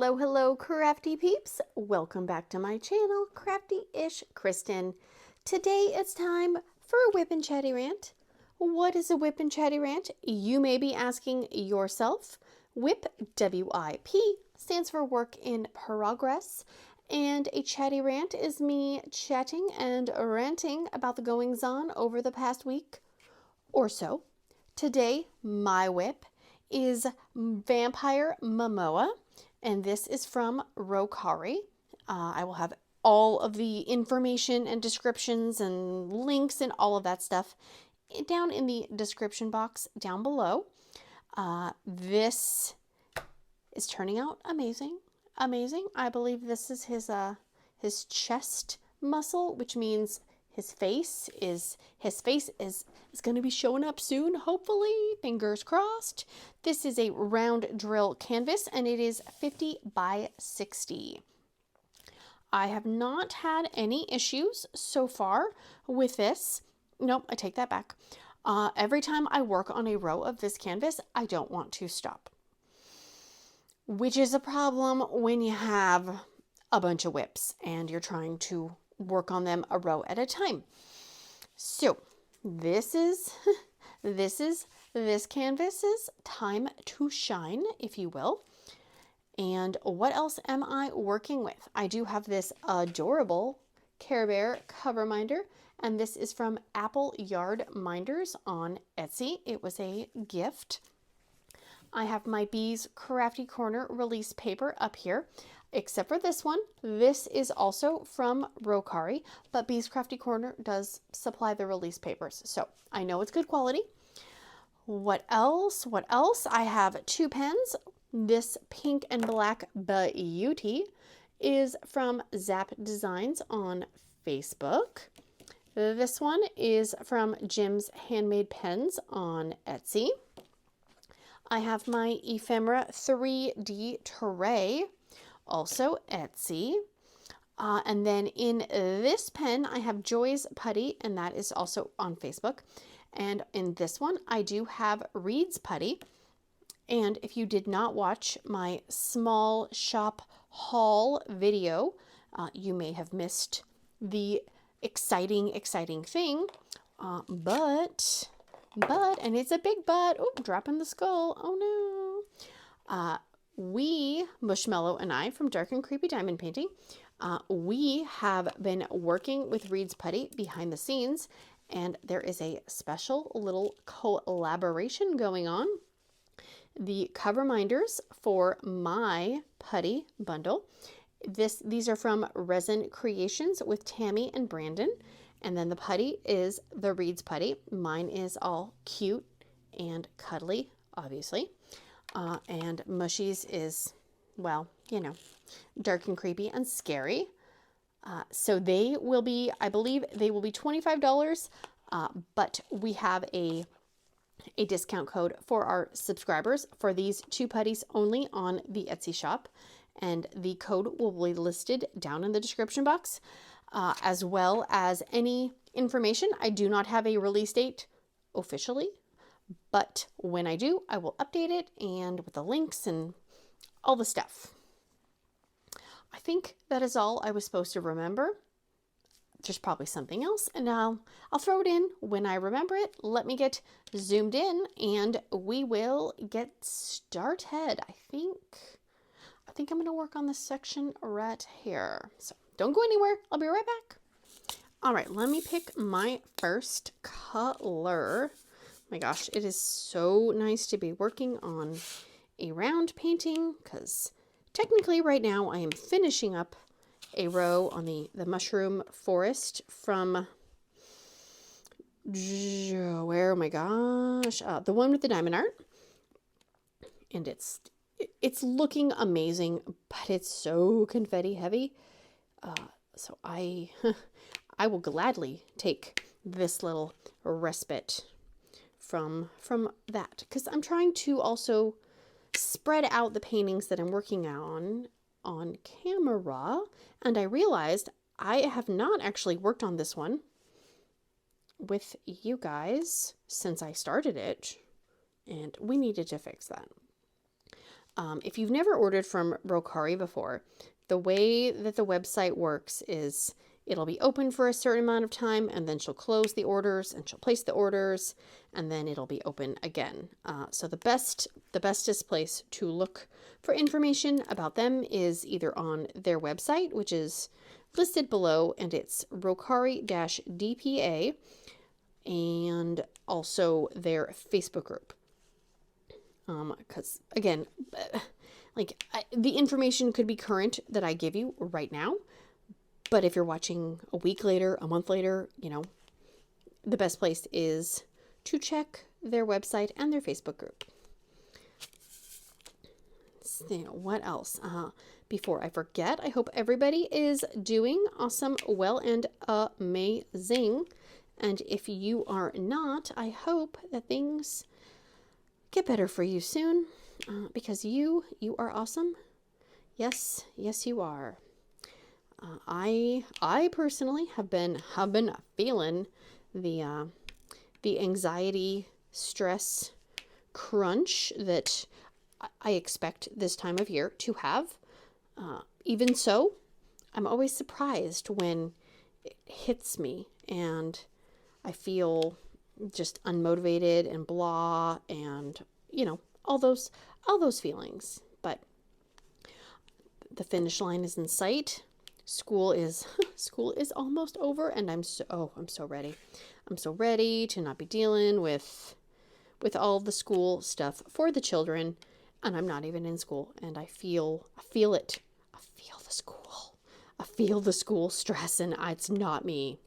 Hello, hello, crafty peeps. Welcome back to my channel, Crafty-ish Kristyn. Today it's time for a WIP and Chatty rant. What is a WIP and Chatty rant? You may be asking yourself. WIP, W-I-P, stands for work in progress. And a chatty rant is me chatting and ranting about the goings-on over the past week or so. Today, my WIP is Vampire Momoa, and this is from Rokari. I will have all of the information and descriptions and links and all of that stuff down in the description box down below. This is turning out amazing. Amazing. I believe this is his chest muscle, which means his face is going to be showing up soon, hopefully. Fingers crossed. This is a round drill canvas, and it is 50 by 60. I have not had any issues so far with this. Nope, I take that back. Every time I work on a row of this canvas, I don't want to stop, which is a problem when you have a bunch of WIPs and you're trying to work on them a row at a time. So this canvas's time to shine, if you will. And what else am I working with? I do have this adorable Care Bear cover minder, and this is from Apple Yard Minders on Etsy. It was a gift. I have my Bees Crafty Corner release paper up here, except for this one. This is also from Rokari, but Bees Crafty Corner does supply the release papers, so I know it's good quality. What else? What else? I have two pens. This pink and black beauty is from ZAP Designs on Facebook. This one is from Jim's Handmade Pens on Etsy. I have my Ephemera 3D tray, also Etsy. And then in this pen, I have Joy's Putty, and that is also on Facebook. And in this one, I do have Reid's Putty. And if you did not watch my small shop haul video, you may have missed the exciting thing. But, and it's a big but, oh, dropping the skull, oh no. Mushmello and I from Dark and Creepy Diamond Painting, we have been working with Reid's Putty behind the scenes, and there is a special little collaboration going on. The cover minders for my putty bundle. These are from Resin Creations with Tammy and Brandon. And then the putty is the Reid's Putty. Mine is all cute and cuddly, obviously. And Mushy's is, well, you know, dark and creepy and scary. So they will be, I believe they will be $25, but we have a discount code for our subscribers for these two putties only on the Etsy shop. And the code will be listed down in the description box, as well as any information. I do not have a release date officially, but when I do, I will update it and with the links and all the stuff. I think that is all I was supposed to remember. There's probably something else, and I'll throw it in when I remember it. Let me get zoomed in, and we will get started. I think I'm going to work on this section right here. So don't go anywhere. I'll be right back. All right, let me pick my first color. My gosh, it is so nice to be working on a round painting, because technically right now I am finishing up a row on the mushroom forest from, where, oh my gosh, the one with the diamond art. And it's looking amazing, but it's so confetti heavy. So I will gladly take this little respite from that, because I'm trying to also spread out the paintings that I'm working on camera, and I realized I have not actually worked on this one with you guys since I started it, and we needed to fix that. If you've never ordered from Rokari before, the way that the website works is it'll be open for a certain amount of time, and then she'll close the orders and she'll place the orders, and then it'll be open again. So the bestest place to look for information about them is either on their website, which is listed below, and it's Rokari-DPA, and also their Facebook group. Because again, the information could be current that I give you right now, but if you're watching a week later, a month later, you know, the best place is to check their website and their Facebook group. So, what else? Before I forget, I hope everybody is doing awesome, well, and amazing. And if you are not, I hope that things get better for you soon, because you are awesome. Yes, you are. I personally have been feeling the anxiety, stress, crunch that I expect this time of year to have. Even so, I'm always surprised when it hits me and I feel just unmotivated and blah, and you know, all those feelings. But the finish line is in sight. School is almost over, and I'm so ready. I'm so ready to not be dealing with all the school stuff for the children, and I'm not even in school, and I feel it. I feel the school. I feel the school stress, and it's not me.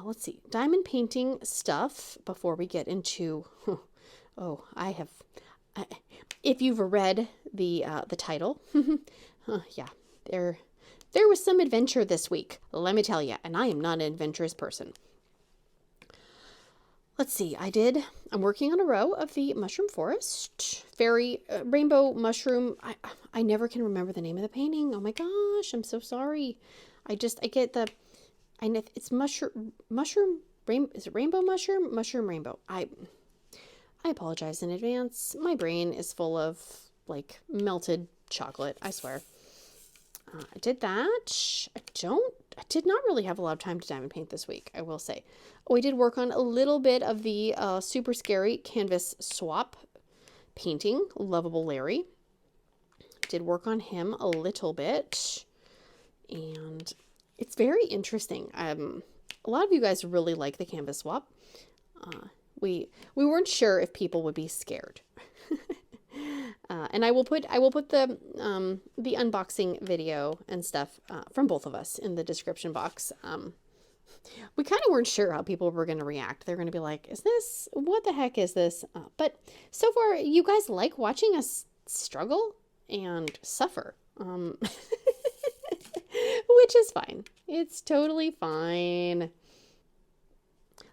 Let's see, diamond painting stuff before we get into, if you've read the title, yeah, there was some adventure this week, let me tell you, and I am not an adventurous person. Let's see, I'm working on a row of the Mushroom Forest, Fairy, Rainbow Mushroom. I never can remember the name of the painting. Oh my gosh, I'm so sorry. It's mushroom, is it rainbow mushroom rainbow? I apologize in advance. My brain is full of like melted chocolate, I swear. I did that. I did not really have a lot of time to diamond paint this week, I will say. Oh, I did work on a little bit of the super scary canvas swap painting, Lovable Larry. Did work on him a little bit, and it's very interesting. A lot of you guys really like the canvas swap. We weren't sure if people would be scared. And I will put the unboxing video and stuff from both of us in the description box. We kind of weren't sure how people were going to react. They're going to be like, what the heck is this? But so far, you guys like watching us struggle and suffer. Which is fine. It's totally fine.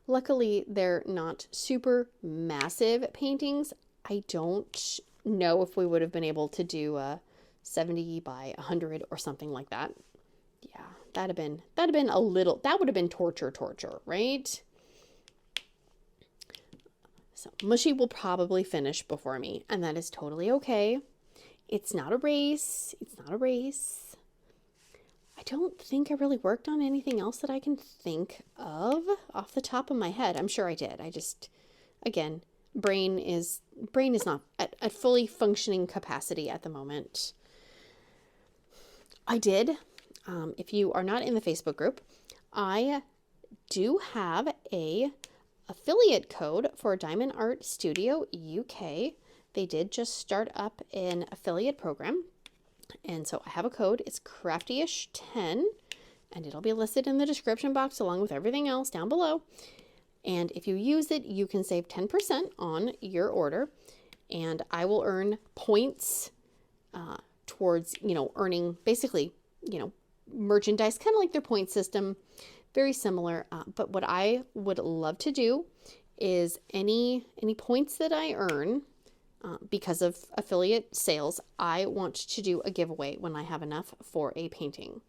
Luckily, they're not super massive paintings. I don't know if we would have been able to do a 70 by 100 or something like that. Yeah, that would have been torture, right? So Mushy will probably finish before me, and that is totally okay. It's not a race. I don't think I really worked on anything else that I can think of off the top of my head. I'm sure I did. I just, again, brain is not at fully functioning capacity at the moment. I did, if you are not in the Facebook group, I do have a affiliate code for Diamond Art Studio UK. They did just start up an affiliate program. And so I have a code. It's Crafty-ish 10, and it'll be listed in the description box along with everything else down below. And if you use it, you can save 10% on your order, and I will earn points towards, earning basically, merchandise, kind of like their point system, very similar. But what I would love to do is any points that I earn, because of affiliate sales, I want to do a giveaway when I have enough for a painting.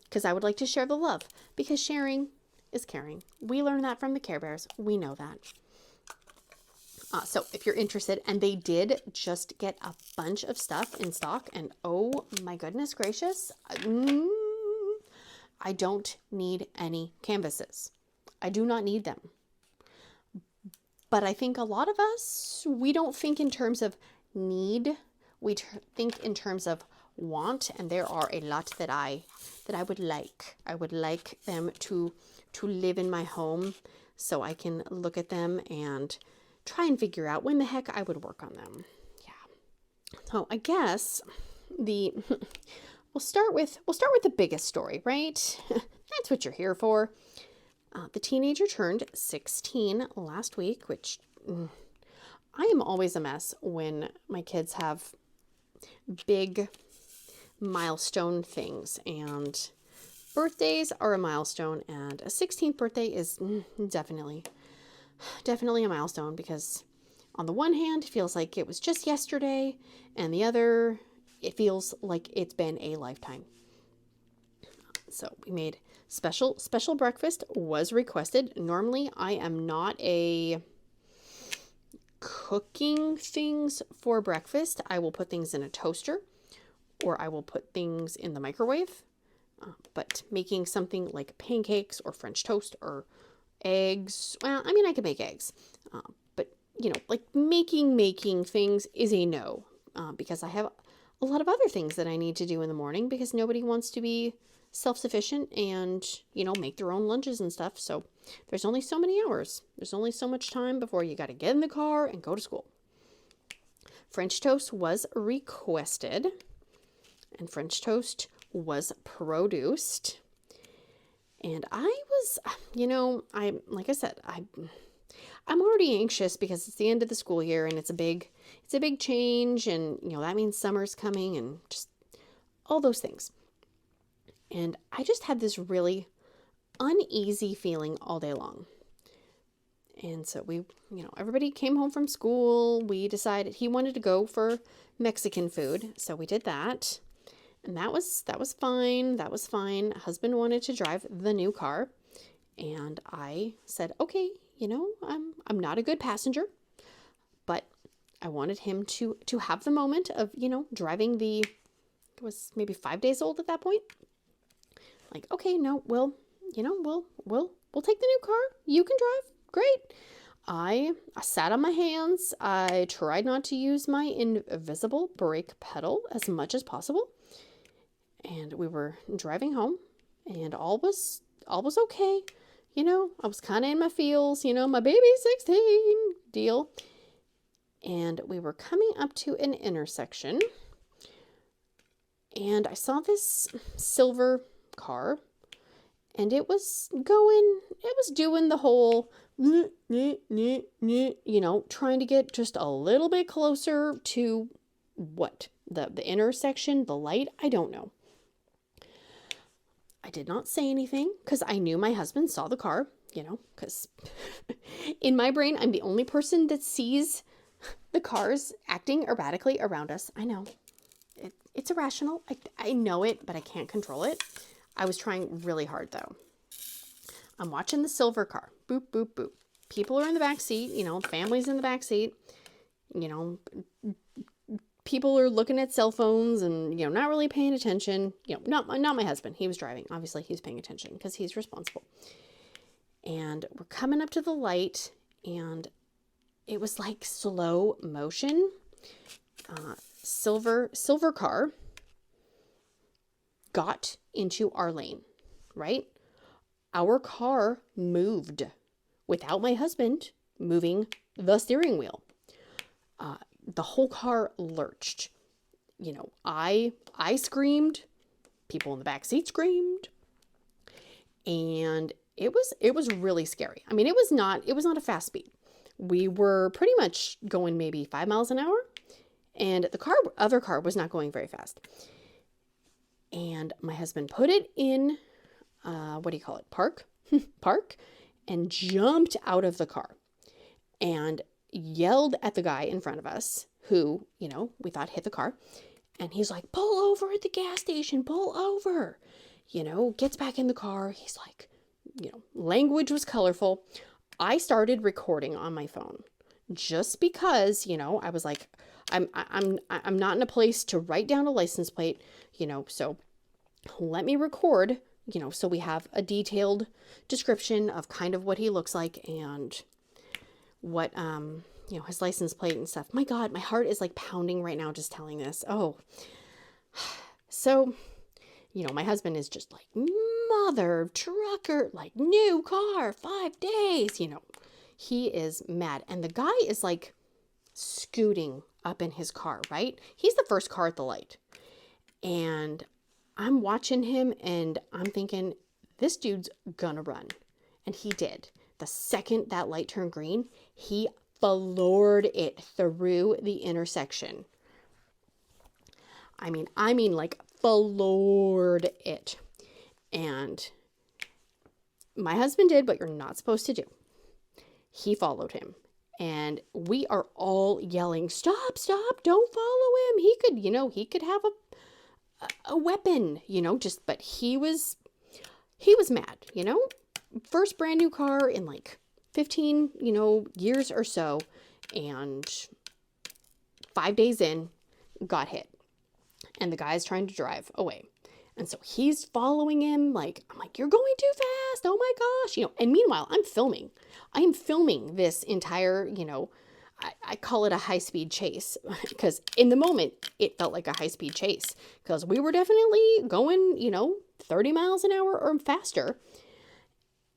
Because I would like to share the love, because sharing is caring. We learned that from the Care Bears. We know that. So if you're interested, and they did just get a bunch of stuff in stock, and oh my goodness gracious, I don't need any canvases. I do not need them. But I think a lot of us, we don't think in terms of need. We think in terms of want, and there are a lot that I would like. I would like them to live in my home so I can look at them and try and figure out when the heck I would work on them. Yeah. So I guess we'll start with the biggest story, right? That's what you're here for. The teenager turned 16 last week, which I am always a mess when my kids have big milestone things, and birthdays are a milestone, and a 16th birthday is definitely a milestone, because on the one hand, it feels like it was just yesterday, and the other, it feels like it's been a lifetime. So we made special breakfast was requested. Normally, I am not a cooking things for breakfast. I will put things in a toaster, or I will put things in the microwave. But making something like pancakes or French toast or eggs, well, I mean, I could make eggs. But, you know, like making things is a no. Because I have a lot of other things that I need to do in the morning, because nobody wants to be self-sufficient and, you know, make their own lunches and stuff. So there's only so many hours. There's only so much time before you got to get in the car and go to school. French toast was requested, and French toast was produced. And I was, you know, like I said, I'm already anxious because it's the end of the school year, and it's a big change, and, you know, that means summer's coming and just all those things. And I just had this really uneasy feeling all day long. And so we, you know, everybody came home from school. We decided he wanted to go for Mexican food, so we did that. And that was fine. That was fine. Husband wanted to drive the new car, and I said, okay, you know, I'm not a good passenger, but I wanted him to have the moment of, you know, driving it was maybe 5 days old at that point. Like, okay, no, we'll take the new car. You can drive. Great. I sat on my hands. I tried not to use my invisible brake pedal as much as possible. And we were driving home, and all was okay. You know, I was kind of in my feels, you know, my baby 16 deal. And we were coming up to an intersection, and I saw this silver car, and it was doing the whole, you know, trying to get just a little bit closer to what? The intersection, the light, I don't know. I did not say anything because I knew my husband saw the car, you know, because in my brain, I'm the only person that sees the cars acting erratically around us. I know. It's irrational. I know it, but I can't control it. I was trying really hard, though. I'm watching the silver car. Boop, boop, boop. People are in the back seat, you know, families in the back seat. You know, people are looking at cell phones and, you know, not really paying attention. You know, not my husband. He was driving. Obviously, he's paying attention because he's responsible. And we're coming up to the light, and it was like slow motion. Silver car got into our lane, right? Our car moved without my husband moving the steering wheel. The whole car lurched. You know, I screamed. People in the back seat screamed. And it was really scary. I mean, it was not a fast speed. We were pretty much going maybe 5 miles an hour, and the other car was not going very fast. And my husband put it in, park, and jumped out of the car and yelled at the guy in front of us who, you know, we thought hit the car. And he's like, pull over at the gas station, pull over, you know, gets back in the car. He's like, you know, language was colorful. I started recording on my phone, just because, you know, I was like, I'm not in a place to write down a license plate, you know, so let me record, you know, so we have a detailed description of kind of what he looks like and what, you know, his license plate and stuff. My God, my heart is like pounding right now just telling this. Oh, so, you know, my husband is just like, mother trucker, like new car, 5 days, you know, he is mad. And the guy is like scooting up in his car, right? He's the first car at the light. And I'm watching him and I'm thinking, this dude's gonna run. And he did. The second that light turned green, he floored it through the intersection. I mean like floored it. And my husband did what you're not supposed to do. He followed him. And we are all yelling, stop, stop, don't follow him. He could, you know, he could have a weapon, you know, just, but he was mad, you know, first brand new car in like 15, you know, years or so. And 5 days in, got hit. And the guy's trying to drive away. And so he's following him. Like, I'm like, you're going too fast. Oh my gosh. You know, and meanwhile, I'm filming. I am filming this entire, you know, I call it a high-speed chase because in the moment it felt like a high-speed chase because we were definitely going, you know, 30 miles an hour or faster.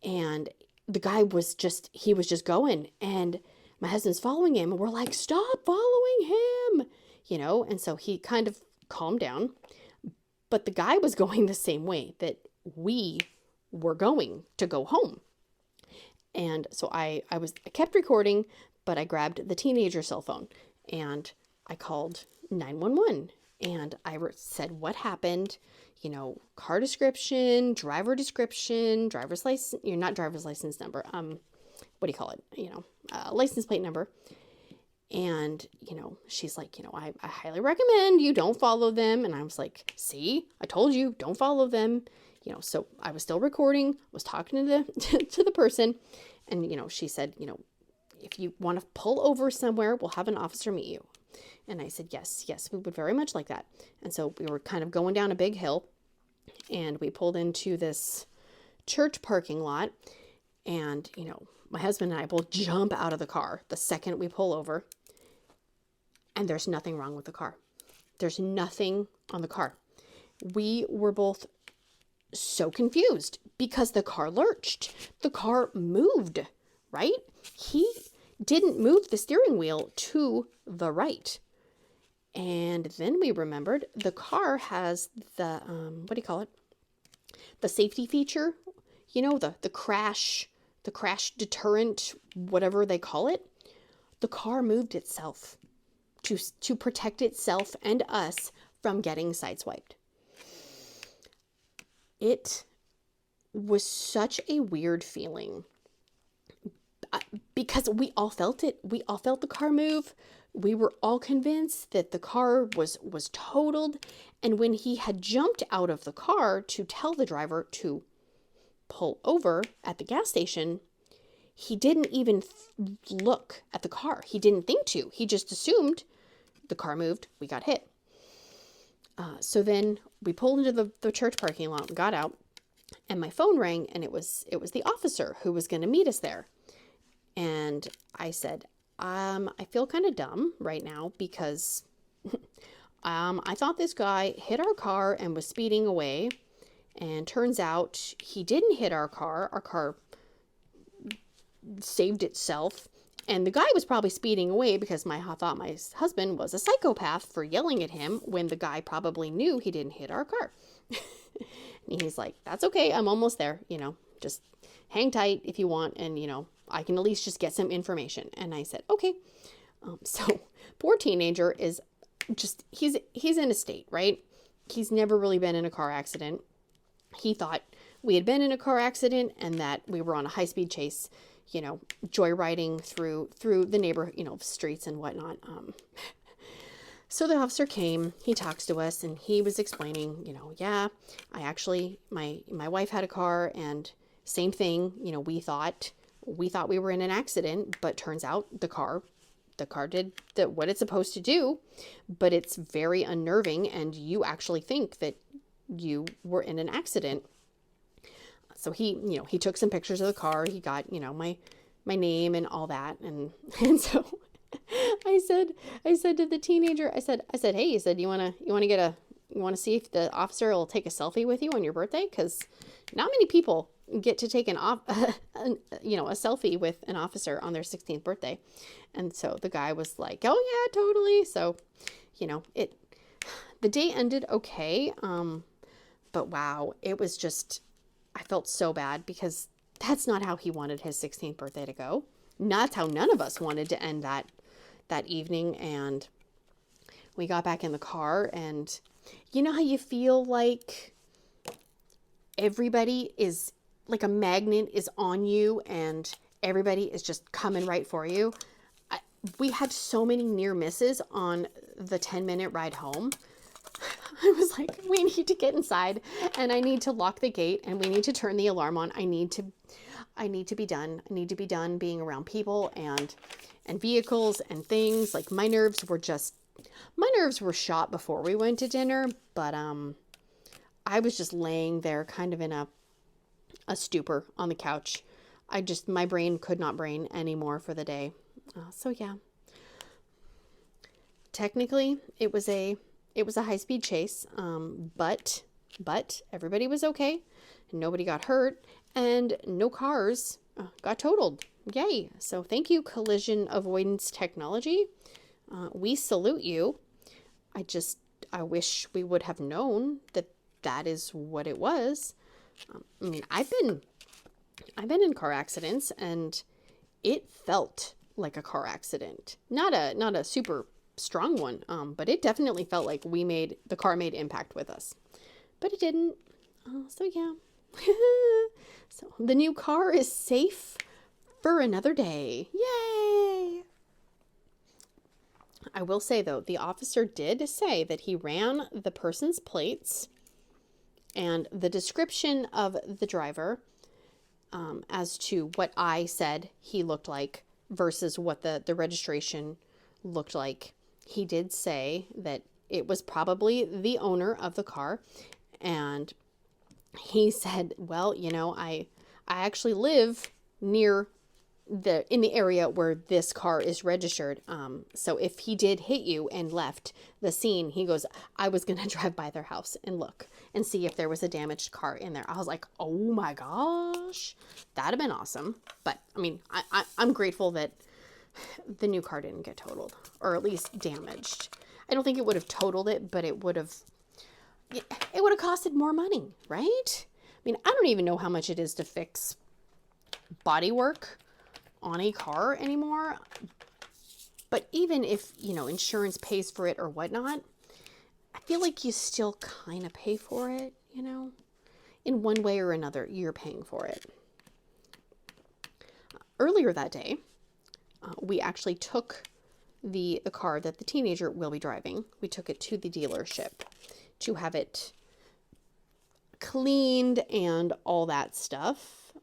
And the guy was just, he was just going and my husband's following him and we're like, stop following him, you know? And so he kind of calmed down, but the guy was going the same way that we were going to go home. And so I kept recording, but I grabbed the teenager cell phone and I called 911 and I said what happened, you know, car description, driver's license, you're not driver's license number. What do you call it? You know, license plate number. And, you know, she's like, you know, I highly recommend you don't follow them. And I was like, see, I told you, don't follow them. You know, so I was still recording, was talking to the person. And, you know, she said, you know, if you want to pull over somewhere, we'll have an officer meet you. And I said, yes, we would very much like that. And so we were kind of going down a big hill and we pulled into this church parking lot. And, you know, my husband and I both jump out of the car the second we pull over. And there's nothing wrong with the car. There's nothing on the car. We were both so confused because the car lurched. The car moved, right? He didn't move the steering wheel to the right. And then we remembered the car has the, what do you call it? The safety feature, you know, the crash deterrent, whatever they call it. The car moved itself to protect itself and us from getting sideswiped. It was such a weird feeling because we all felt it. We all felt the car move. We were all convinced that the car was totaled. And when he had jumped out of the car to tell the driver to pull over at the gas station, he didn't even look at the car. He didn't think to. He just assumed the car moved. We got hit. So then we pulled into the church parking lot, got out, and my phone rang, and it was the officer who was going to meet us there. And I said, I feel kind of dumb right now because I thought this guy hit our car and was speeding away, and turns out he didn't hit our car. Our car saved itself. And the guy was probably speeding away because I thought my husband was a psychopath for yelling at him when the guy probably knew he didn't hit our car. And he's like, that's okay. I'm almost there. You know, just hang tight if you want. And, you know, I can at least just get some information. And I said, okay. So poor teenager is just, he's in a state, right? He's never really been in a car accident. He thought we had been in a car accident and that we were on a high-speed chase, you know, joyriding through the neighborhood, you know, streets and whatnot. So the officer came, he talks to us and he was explaining, you know, yeah, I actually, my wife had a car and same thing, you know, we thought we were in an accident, but turns out the car the car did what it's supposed to do, but it's very unnerving and you actually think that you were in an accident. So he took some pictures of the car. He got, my name and all that. And so I said to the teenager, I said, hey, he said, you want to see if the officer will take a selfie with you on your birthday? Because not many people get to take a selfie with an officer on their 16th birthday. And so the guy was like, oh yeah, totally. So, the day ended okay. But wow, it was just, I felt so bad because that's not how he wanted his 16th birthday to go. That's how none of us wanted to end that evening. And we got back in the car, and you know how you feel like everybody is like a magnet is on you and everybody is just coming right for you. We had so many near misses on the 10-minute ride home. I was like, we need to get inside and I need to lock the gate and we need to turn the alarm on. I need to be done. I need to be done being around people and vehicles and things. Like my nerves were shot before we went to dinner, but I was just laying there kind of in a stupor on the couch. My brain could not brain anymore for the day. So yeah, technically it was a high-speed chase, but everybody was okay. Nobody got hurt and no cars got totaled. Yay. So thank you, collision avoidance technology. We salute you. I wish we would have known that is what it was. I've been in car accidents and it felt like a car accident. Not a super strong one, but it definitely felt like the car made impact with us, but it didn't. So yeah. So the new car is safe for another day. Yay! I will say though, the officer did say that he ran the person's plates and the description of the driver as to what I said he looked like versus what the registration looked like. He did say that it was probably the owner of the car. And he said, well, I actually live in the area where this car is registered. So if he did hit you and left the scene, he goes, I was going to drive by their house and look and see if there was a damaged car in there. I was like, oh my gosh, that'd have been awesome. But I'm grateful that the new car didn't get totaled or at least damaged. I don't think it would have totaled it, but it would have costed more money, right? I don't even know how much it is to fix body work on a car anymore. But even if, insurance pays for it or whatnot, I feel like you still kind of pay for it, in one way or another, you're paying for it. Earlier that day, we actually took the car that the teenager will be driving. We took it to the dealership to have it cleaned and all that stuff.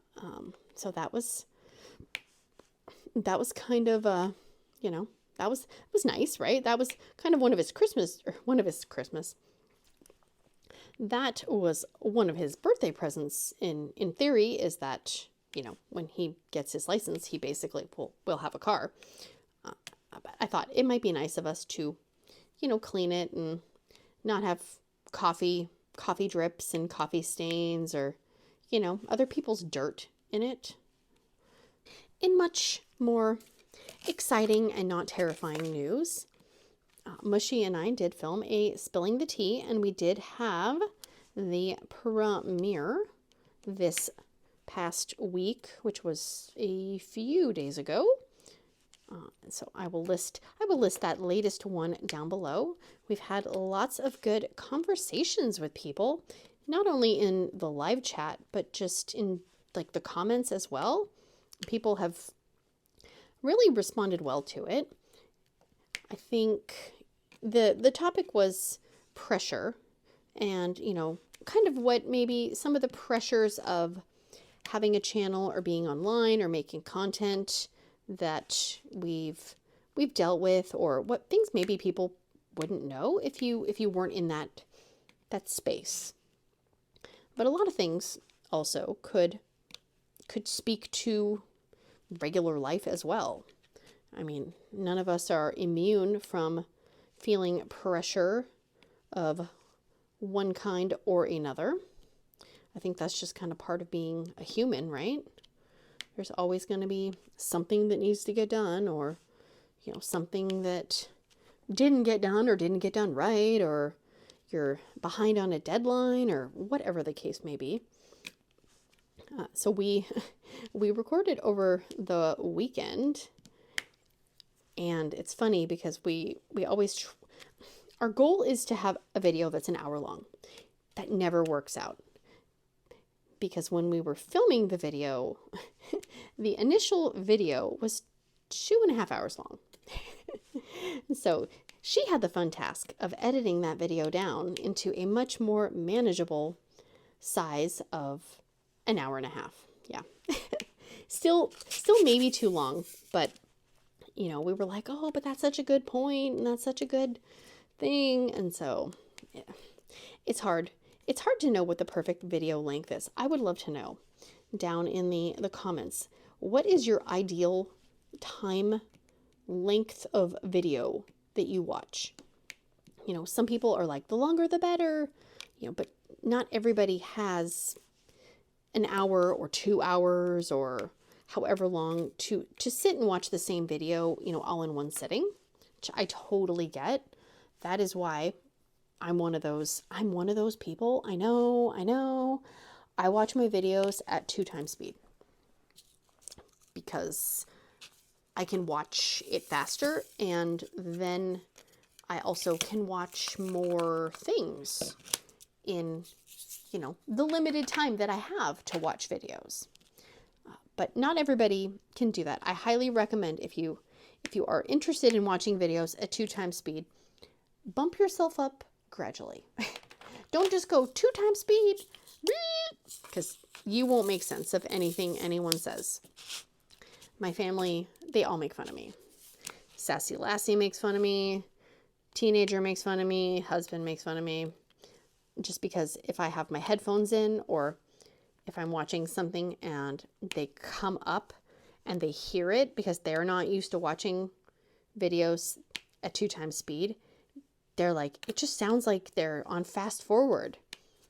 So that was kind of that was nice, right? That was kind of one of his Christmas. That was one of his birthday presents in theory, is that, when he gets his license, he basically will have a car. I thought it might be nice of us to, clean it and not have coffee drips and coffee stains or, other people's dirt in it. In much more exciting and not terrifying news, Mushy and I did film a Spilling the Tea, and we did have the premiere this past week, which was a few days ago. So I will list that latest one down below. We've had lots of good conversations with people, not only in the live chat, but just in the comments as well. People have really responded well to it. I think the topic was pressure and, kind of what maybe some of the pressures of having a channel or being online or making content that we've we've dealt with, or what things maybe people wouldn't know if you weren't in that space. But a lot of things also could speak to regular life as well. I mean, none of us are immune from feeling pressure of one kind or another. I think that's just kind of part of being a human, right? There's always going to be something that needs to get done, or, you know, something that didn't get done or didn't get done right, or you're behind on a deadline, or whatever the case may be. So we recorded over the weekend, and it's funny because we always, our goal is to have a video that's an hour long. That never works out. Because when we were filming the video, the initial video was 2.5 hours long. So she had the fun task of editing that video down into a much more manageable size of an hour and a half. Yeah. Still maybe too long, but you know, we were like, oh, but that's such a good point, and that's such a good thing. And so, yeah, it's hard. It's hard to know what the perfect video length is. I would love to know down in the comments. What is your ideal time length of video that you watch? You know, some people are like, the longer the better, you know, but not everybody has an hour or 2 hours or however long to sit and watch the same video, you know, all in one sitting, which I totally get. That is why I'm one of those people. I know. I watch my videos at 2x speed because I can watch it faster, and then I also can watch more things in, you know, the limited time that I have to watch videos. But not everybody can do that. I highly recommend if you are interested in watching videos at 2x speed, bump yourself up gradually. Don't just go 2x speed, because you won't make sense of anything anyone says. My family, they all make fun of me. Sassy Lassie makes fun of me. Teenager makes fun of me. Husband makes fun of me. Just because if I have my headphones in, or if I'm watching something and they come up and they hear it because they're not used to watching videos at 2x speed, they're like, it just sounds like they're on fast forward,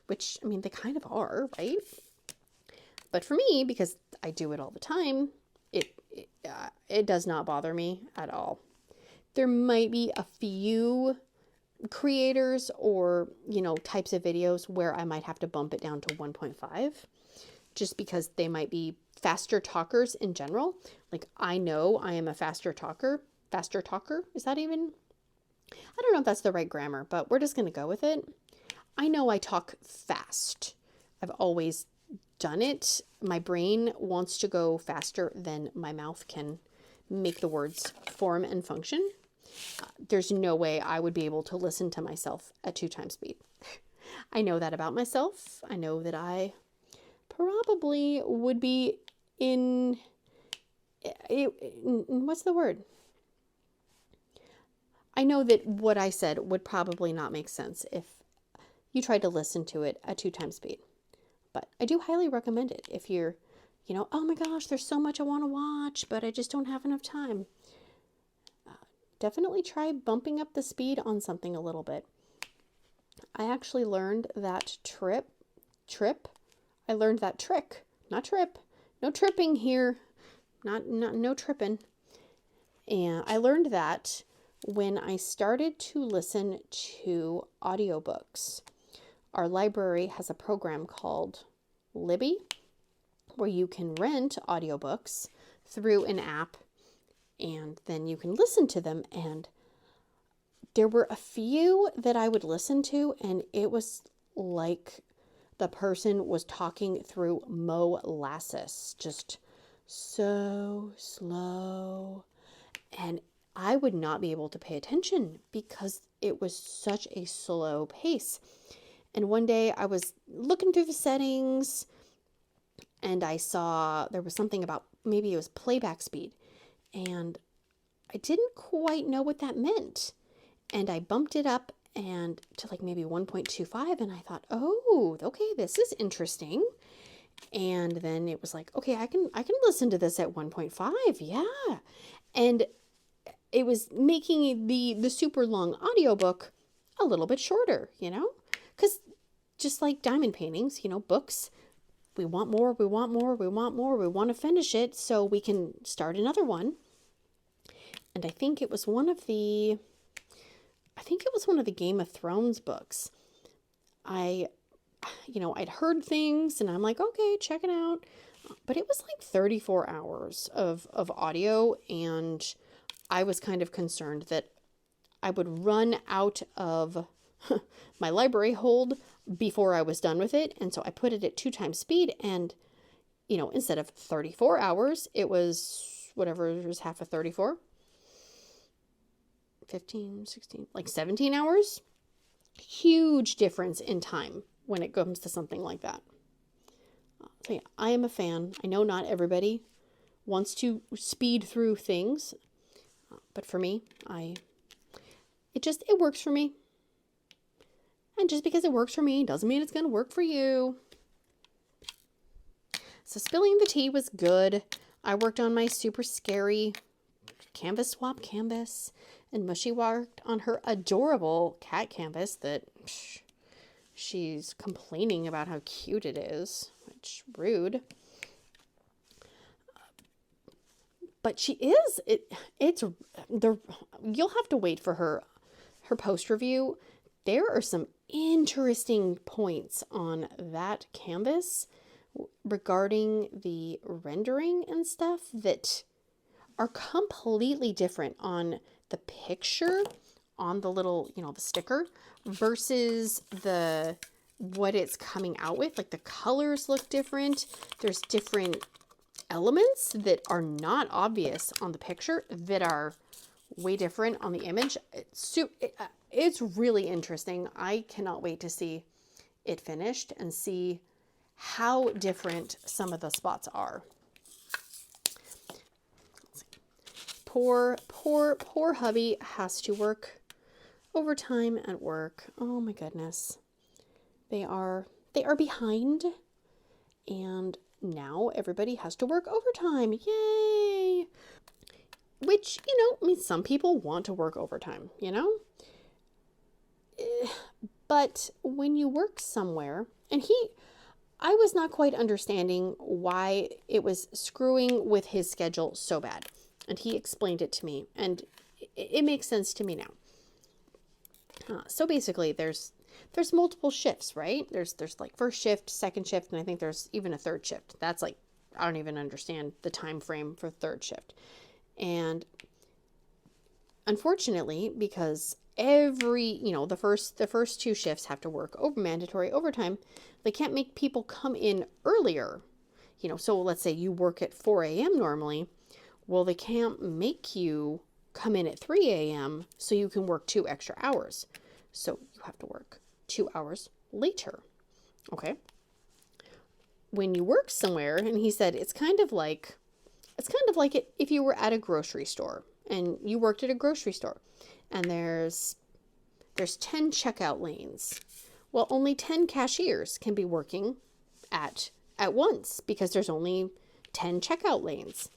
which, I mean, they kind of are, right? But for me, because I do it all the time, it does not bother me at all. There might be a few creators or, you know, types of videos where I might have to bump it down to 1.5, just because they might be faster talkers in general. Like, I know I am a faster talker. Is that even? I don't know if that's the right grammar, but we're just going to go with it. I know I talk fast. I've always done it. My brain wants to go faster than my mouth can make the words form and function. There's no way I would be able to listen to myself at 2x speed. I know that about myself. I know that I probably would be what's the word? I know that what I said would probably not make sense if you tried to listen to it at 2x speed. But I do highly recommend it if you're, you know, oh my gosh, there's so much I want to watch, but I just don't have enough time. Definitely try bumping up the speed on something a little bit. I actually learned that I learned that trick, not trip. No tripping here. No tripping. And I learned that when I started to listen to audiobooks. Our library has a program called Libby, where you can rent audiobooks through an app, and then you can listen to them. And there were a few that I would listen to, and it was like the person was talking through molasses, just so slow. And I would not be able to pay attention because it was such a slow pace. And one day I was looking through the settings and I saw there was something about, maybe it was playback speed. And I didn't quite know what that meant. And I bumped it up and to like maybe 1.25, and I thought, oh, okay, this is interesting. And then it was like, okay, I can listen to this at 1.5. Yeah. And it was making the super long audiobook a little bit shorter, you know? Because just like diamond paintings, you know, books, we want more, we want more, we want more, we want to finish it so we can start another one. And I think it was one of the Game of Thrones books. I'd heard things and I'm like, okay, check it out. But it was like 34 hours of audio, and I was kind of concerned that I would run out of my library hold before I was done with it. And so I put it at 2 times speed, and, you know, instead of 34 hours, it was whatever was half of 34. 15, 16, like 17 hours. Huge difference in time when it comes to something like that. So yeah, I am a fan. I know not everybody wants to speed through things, but for me, it works for me. And just because it works for me doesn't mean it's going to work for you. So spilling the tea was good. I worked on my super scary canvas swap canvas, and Mushy worked on her adorable cat canvas that she's complaining about how cute it is, which rude. But she is, you'll have to wait for her post review. There are some interesting points on that canvas regarding the rendering and stuff that are completely different on the picture, on the little, you know, the sticker, versus what it's coming out with. Like the colors look different. There's different elements that are not obvious on the picture that are way different on the image. It's really interesting. I cannot wait to see it finished and see how different some of the spots are. Poor hubby has to work overtime at work. Oh my goodness. They are behind, and now everybody has to work overtime. Yay! Which, you know, I mean, some people want to work overtime, you know? But when you work somewhere, and I was not quite understanding why it was screwing with his schedule so bad. And he explained it to me, and it makes sense to me now. So basically, there's multiple shifts, right? There's like first shift, second shift, and I think there's even a third shift. That's like, I don't even understand the time frame for third shift. And unfortunately, because the first 2 shifts have to work mandatory overtime, they can't make people come in earlier. You know, so let's say you work at 4 a.m. normally. Well, they can't make you come in at 3 a.m. so you can work 2 extra hours. So you have to work 2 hours later. Okay. When you work somewhere, and he said it's kind of like it if you were at a grocery store and you worked at a grocery store, and there's 10 checkout lanes. Well, only 10 cashiers can be working at once because there's only 10 checkout lanes.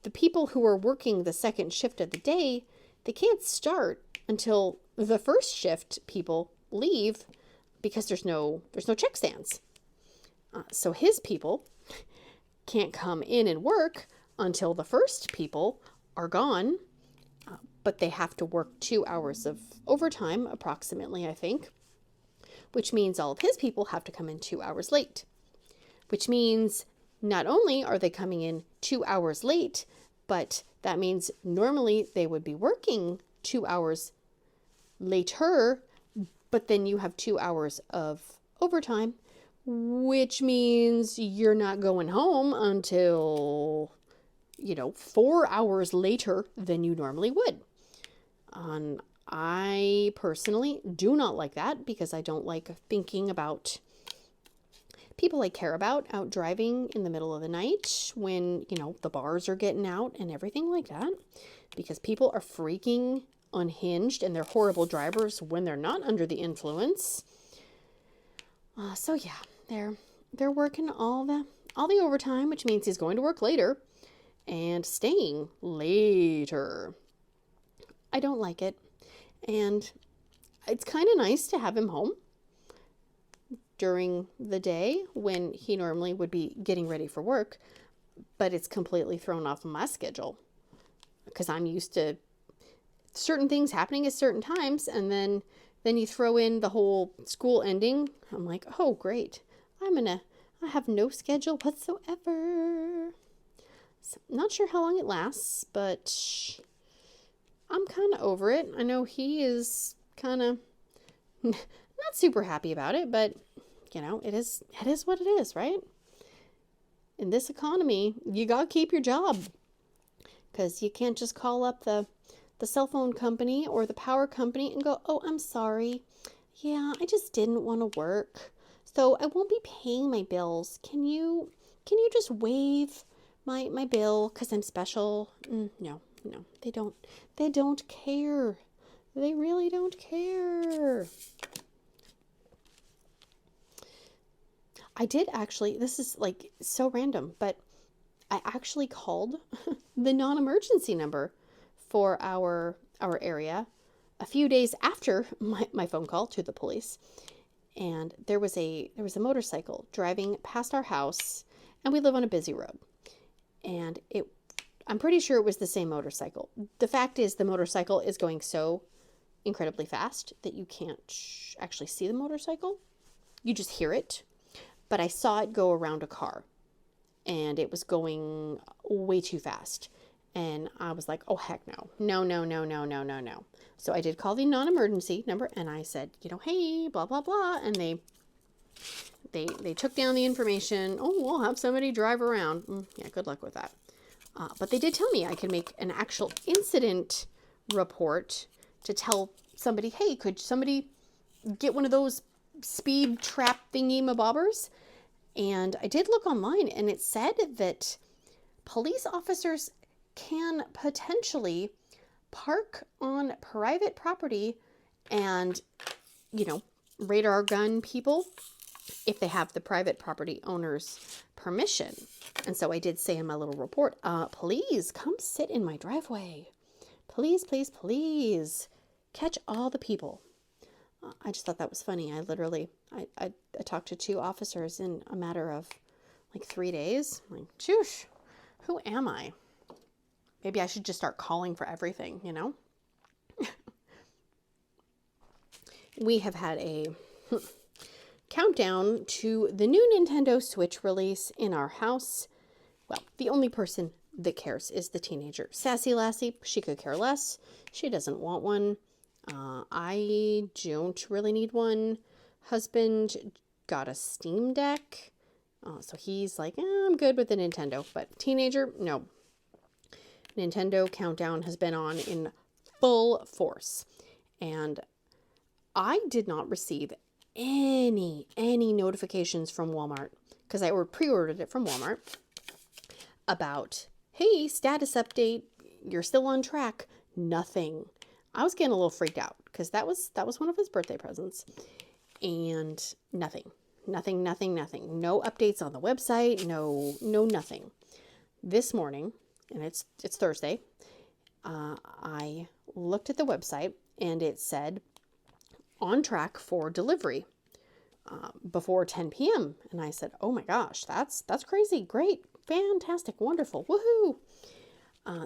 The people who are working the second shift of the day, they can't start until the first shift people leave because there's no check stands. So his people can't come in and work until the first people are gone, but they have to work 2 hours of overtime approximately, I think, which means all of his people have to come in 2 hours late, which means not only are they coming in 2 hours late, but that means normally they would be working 2 hours later, but then you have 2 hours of overtime, which means you're not going home until, 4 hours later than you normally would. I personally do not like that because I don't like thinking about people I care about out driving in the middle of the night when, you know, the bars are getting out and everything like that, because people are freaking unhinged and they're horrible drivers when they're not under the influence. So yeah, they're working all the overtime, which means he's going to work later and staying later. I don't like it. And it's kind of nice to have him home during the day when he normally would be getting ready for work, but it's completely thrown off my schedule because I'm used to certain things happening at certain times, and then you throw in the whole school ending. I'm like, oh great, I have no schedule whatsoever. So, not sure how long it lasts, but I'm kind of over it. I know he is kind of not super happy about it, but you know, it is what it is, right? In this economy, you gotta keep your job, because you can't just call up the cell phone company or the power company and go, oh, I'm sorry. Yeah, I just didn't want to work, so I won't be paying my bills. Can you just waive my bill because I'm special? No, they don't care. They really don't care. I did actually, this is like so random, but I actually called the non-emergency number for our area a few days after my phone call to the police. And there was a motorcycle driving past our house, and we live on a busy road. And I'm pretty sure it was the same motorcycle. The fact is, the motorcycle is going so incredibly fast that you can't actually see the motorcycle. You just hear it. But I saw it go around a car, and it was going way too fast. And I was like, oh, heck no. No. So I did call the non-emergency number, and I said, you know, hey, blah, blah, blah. And they took down the information. Oh, we'll have somebody drive around. Yeah, good luck with that. But they did tell me I could make an actual incident report to tell somebody, hey, could somebody get one of those speed trap thingy mabobbers? And I did look online, and it said that police officers can potentially park on private property and, you know, radar gun people if they have the private property owner's permission. And so I did say in my little report, please come sit in my driveway. Please, please, please catch all the people. I just thought that was funny. I talked to 2 officers in a matter of like 3 days. I'm like, shoosh, who am I? Maybe I should just start calling for everything, you know? We have had a countdown to the new Nintendo Switch release in our house. Well, the only person that cares is the teenager. Sassy Lassie, she could care less. She doesn't want one. I don't really need one. Husband got a Steam Deck. So he's like, I'm good with the Nintendo. But teenager, no. Nintendo countdown has been on in full force. And I did not receive any notifications from Walmart, because I pre-ordered it from Walmart, about, hey, status update, you're still on track. Nothing. I was getting a little freaked out, because that was one of his birthday presents. And nothing. No updates on the website. No nothing. This morning, and it's Thursday, I looked at the website, and it said on track for delivery before 10 p.m. And I said, oh my gosh, that's crazy. Great. Fantastic. Wonderful. Woohoo.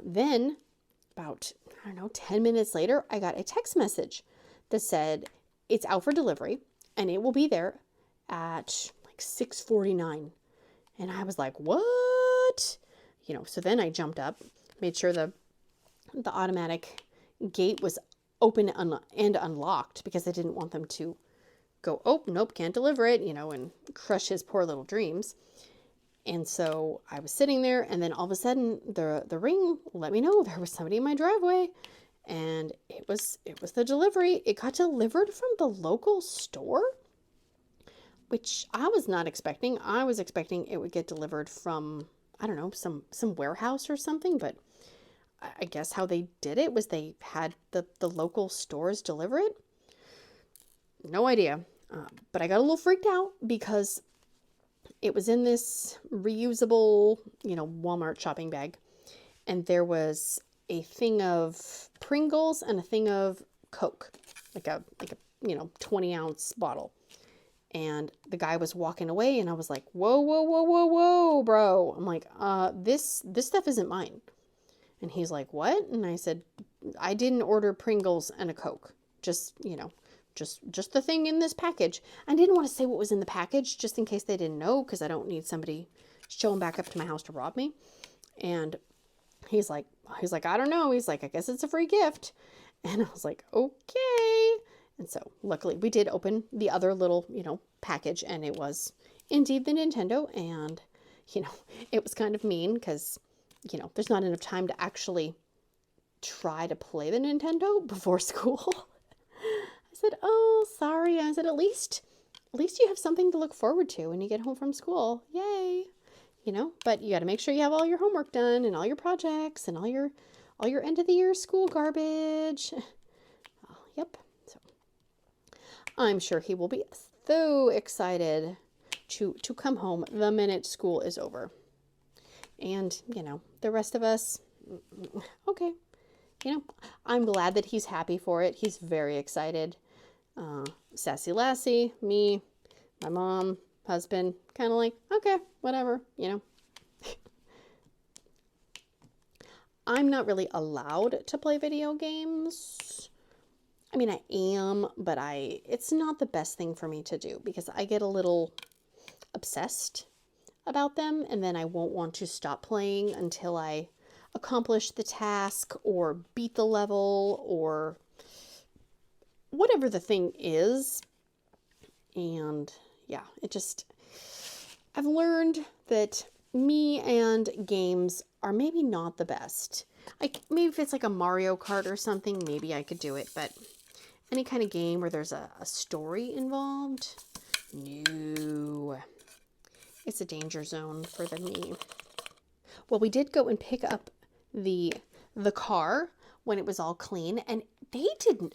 Then about, 10 minutes later, I got a text message that said it's out for delivery and it will be there at like 6:49. And I was like, what? So then I jumped up, made sure the automatic gate was open and unlocked, because I didn't want them to go, oh, nope, can't deliver it, and crush his poor little dreams. And so I was sitting there, and then all of a sudden the ring let me know there was somebody in my driveway, and it was the delivery. It got delivered from the local store. which I was not expecting. I was expecting it would get delivered from, I don't know, some warehouse or something, but I guess how they did it was they had the local stores deliver it. No idea. But I got a little freaked out because it was in this reusable, Walmart shopping bag. And there was a thing of Pringles and a thing of Coke, like a 20-ounce bottle. And the guy was walking away and I was like, whoa, whoa, whoa, whoa, whoa, bro. I'm like, this stuff isn't mine. And he's like, what? And I said, I didn't order Pringles and a Coke. Just the thing in this package. I didn't want to say what was in the package just in case they didn't know, because I don't need somebody showing back up to my house to rob me. And he's like, I don't know. He's like, I guess it's a free gift. And I was like, okay. And so luckily we did open the other little, package, and it was indeed the Nintendo. And, it was kind of mean because, there's not enough time to actually try to play the Nintendo before school. I said, oh, sorry. I said, at least you have something to look forward to when you get home from school. Yay. But you got to make sure you have all your homework done and all your projects and all your end of the year school garbage. Yep. So I'm sure he will be so excited to come home the minute school is over. And, the rest of us, okay. I'm glad that he's happy for it. He's very excited. Sassy Lassie, me, my mom, husband, kind of like, okay, whatever, I'm not really allowed to play video games. I mean, I am, but it's not the best thing for me to do because I get a little obsessed about them, and then I won't want to stop playing until I accomplish the task or beat the level or whatever the thing is. And yeah, I've learned that me and games are maybe not the best. Maybe if it's like a Mario Kart or something, maybe I could do it, but any kind of game where there's a story involved, no. It's a danger zone for me. Well, we did go and pick up the car when it was all clean, and they didn't,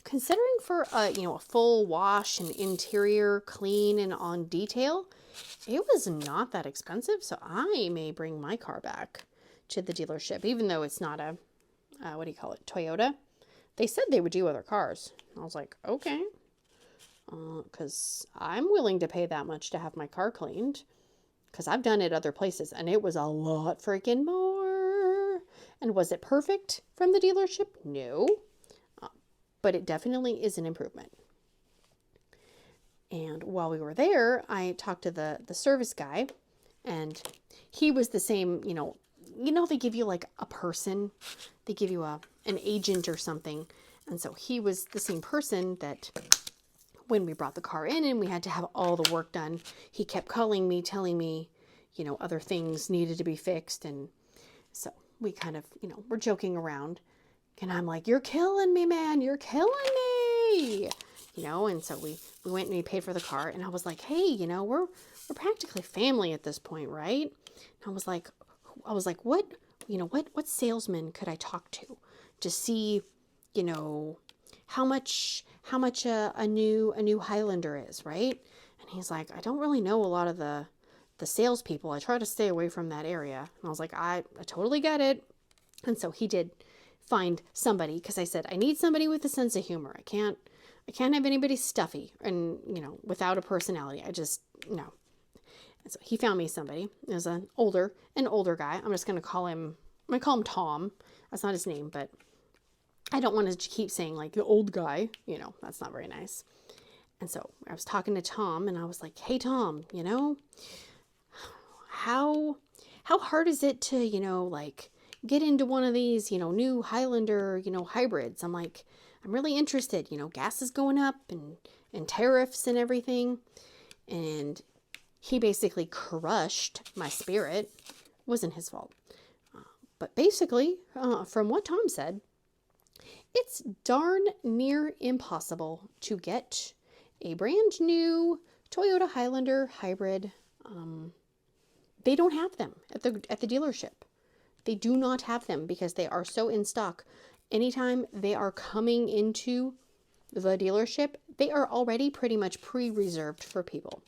considering for a full wash and interior clean and on detail, it was not that expensive. So I may bring my car back to the dealership, even though it's not a Toyota. They said they would do other cars. I was like, okay, because I'm willing to pay that much to have my car cleaned, because I've done it other places and it was a lot freaking more. And was it perfect from the dealership? No. But it definitely is an improvement. And while we were there, I talked to the service guy, and he was the same, they give you like a person, they give you an agent or something. And so he was the same person that when we brought the car in and we had to have all the work done, he kept calling me, telling me, other things needed to be fixed. And so we kind of, we're joking around. And I'm like, you're killing me, man. You're killing me. And so we went and we paid for the car. And I was like, hey, we're practically family at this point, right? And I was like, what salesman could I talk to see, how much a new Highlander is, right? And he's like, I don't really know a lot of the salespeople. I try to stay away from that area. And I was like, I totally get it. And so he did find somebody, because I said, I need somebody with a sense of humor. I can't have anybody stuffy and, without a personality. No. And so he found me somebody. It was an older guy. I'm just going to call him Tom. That's not his name, but I don't want to keep saying like the old guy, that's not very nice. And so I was talking to Tom and I was like, hey, Tom, how hard is it to, get into one of these, new Highlander, hybrids? I'm like, I'm really interested, gas is going up and tariffs and everything. And he basically crushed my spirit. It wasn't his fault. But basically, from what Tom said, it's darn near impossible to get a brand new Toyota Highlander hybrid. They don't have them at the dealership. They do not have them because they are so in stock. Anytime they are coming into the dealership, they are already pretty much pre-reserved for people.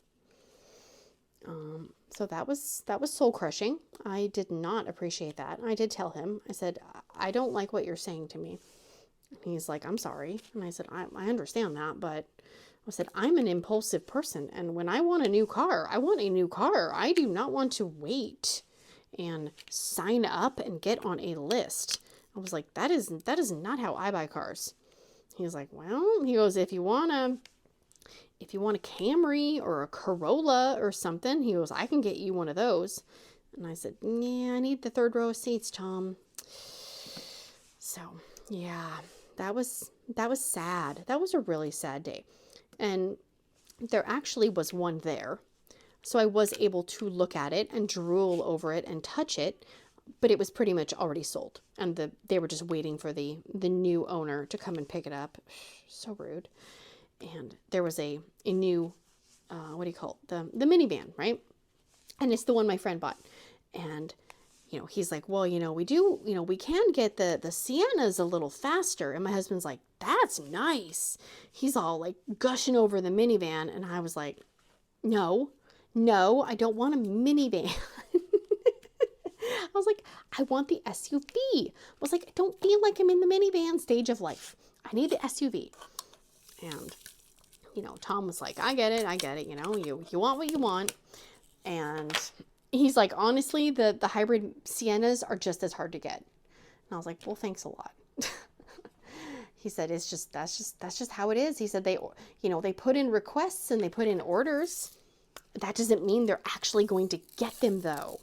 So that was soul crushing. I did not appreciate that. I did tell him, I said, I don't like what you're saying to me. And he's like, I'm sorry. And I said, I understand that, but I said, I'm an impulsive person. And when I want a new car, I want a new car. I do not want to wait and sign up and get on a list. I was like, that is not how I buy cars. He was like, well, he goes, if you want a Camry or a Corolla or something, he goes, I can get you one of those. And I said, yeah, I need the third row of seats, Tom. So yeah, that was sad. That was a really sad day. And there actually was one there. So I was able to look at it and drool over it and touch it, but it was pretty much already sold. And they were just waiting for the new owner to come and pick it up. So rude. And there was a new, what do you call it? The minivan, right? And it's the one my friend bought. And, he's like, well, we can get the Siennas a little faster. And my husband's like, that's nice. He's all like gushing over the minivan. And I was like, no, I don't want a minivan. I was like, I want the SUV. I was like, I don't feel like I'm in the minivan stage of life. I need the SUV. And, Tom was like, I get it. You want what you want. And he's like, honestly, the hybrid Siennas are just as hard to get. And I was like, well, thanks a lot. He said, that's just how it is. He said, they put in requests and they put in orders. That doesn't mean they're actually going to get them though,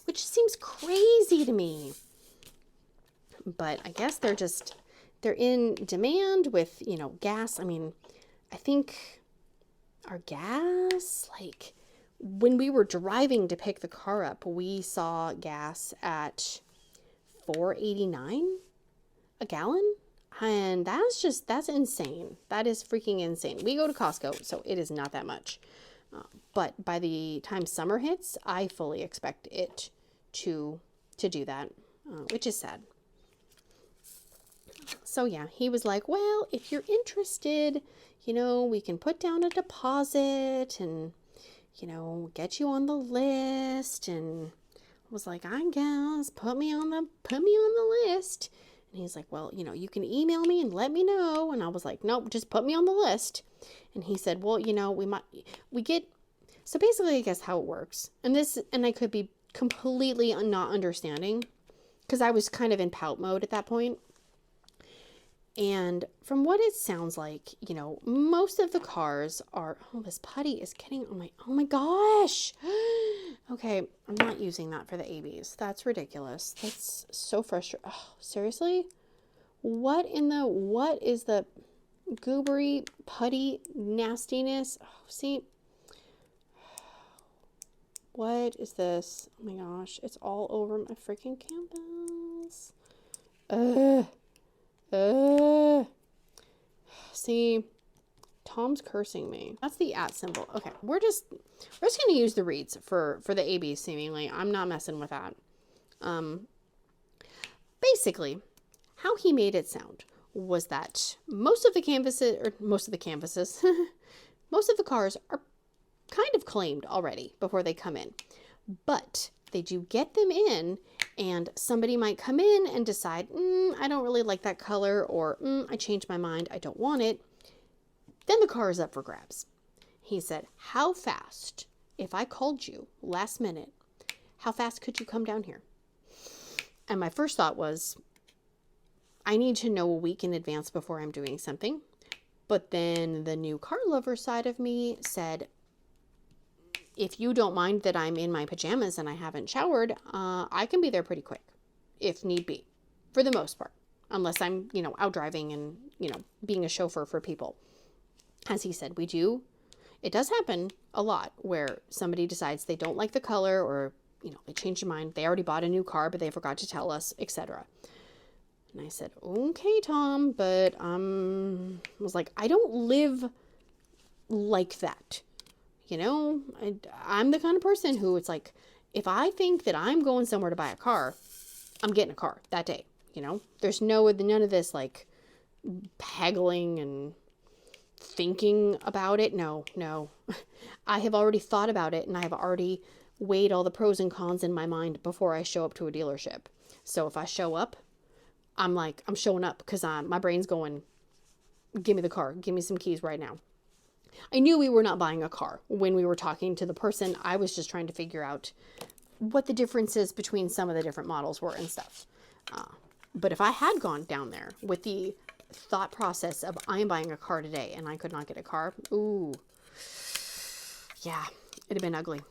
which seems crazy to me. But I guess they're in demand with, gas. I mean, I think our gas, like when we were driving to pick the car up, we saw gas at $4.89 a gallon. And that's insane. That is freaking insane. We go to Costco, so it is not that much. But by the time summer hits, I fully expect it to do that, which is sad. So yeah, he was like, well, if you're interested, we can put down a deposit and, get you on the list. And I was like, I guess put me on the list. And he's like, well, you can email me and let me know. And I was like, nope, just put me on the list. And he said, well, so basically I guess how it works. And I could be completely not understanding because I was kind of in pout mode at that point. And from what it sounds like, most of the cars are, oh, this putty is getting on oh my gosh. Okay, I'm not using that for the ABs. That's ridiculous. That's so frustrating. Oh, seriously? What is the goobery putty nastiness? Oh, see? What is this? Oh my gosh, it's all over my freaking canvas. See, Tom's cursing me. That's the @ symbol. Okay, we're just gonna use the Reids for the ABs seemingly. I'm not messing with that. Basically, how he made it sound was that most of the cars are kind of claimed already before they come in, but they do get them in, and somebody might come in and decide, I don't really like that color, or I changed my mind, I don't want it. Then the car is up for grabs. He said, how fast, if I called you last minute, how fast could you come down here? And my first thought was, I need to know a week in advance before I'm doing something. But then the new car lover side of me said, if you don't mind that I'm in my pajamas and I haven't showered, I can be there pretty quick, if need be, for the most part, unless I'm, out driving and, being a chauffeur for people. As he said, it does happen a lot where somebody decides they don't like the color, or, they change their mind. They already bought a new car, but they forgot to tell us, etc. And I said, okay, Tom, but I was like, I don't live like that. You know, I'm the kind of person who it's like, if I think that I'm going somewhere to buy a car, I'm getting a car that day. You know, there's none of this like haggling and thinking about it. No. I have already thought about it, and I have already weighed all the pros and cons in my mind before I show up to a dealership. So if I show up, I'm showing up because my brain's going, give me the car, give me some keys right now. I knew we were not buying a car when we were talking to the person. I was just trying to figure out what the differences between some of the different models were and stuff. But if I had gone down there with the thought process of I'm buying a car today and I could not get a car, ooh, yeah, it'd have been ugly.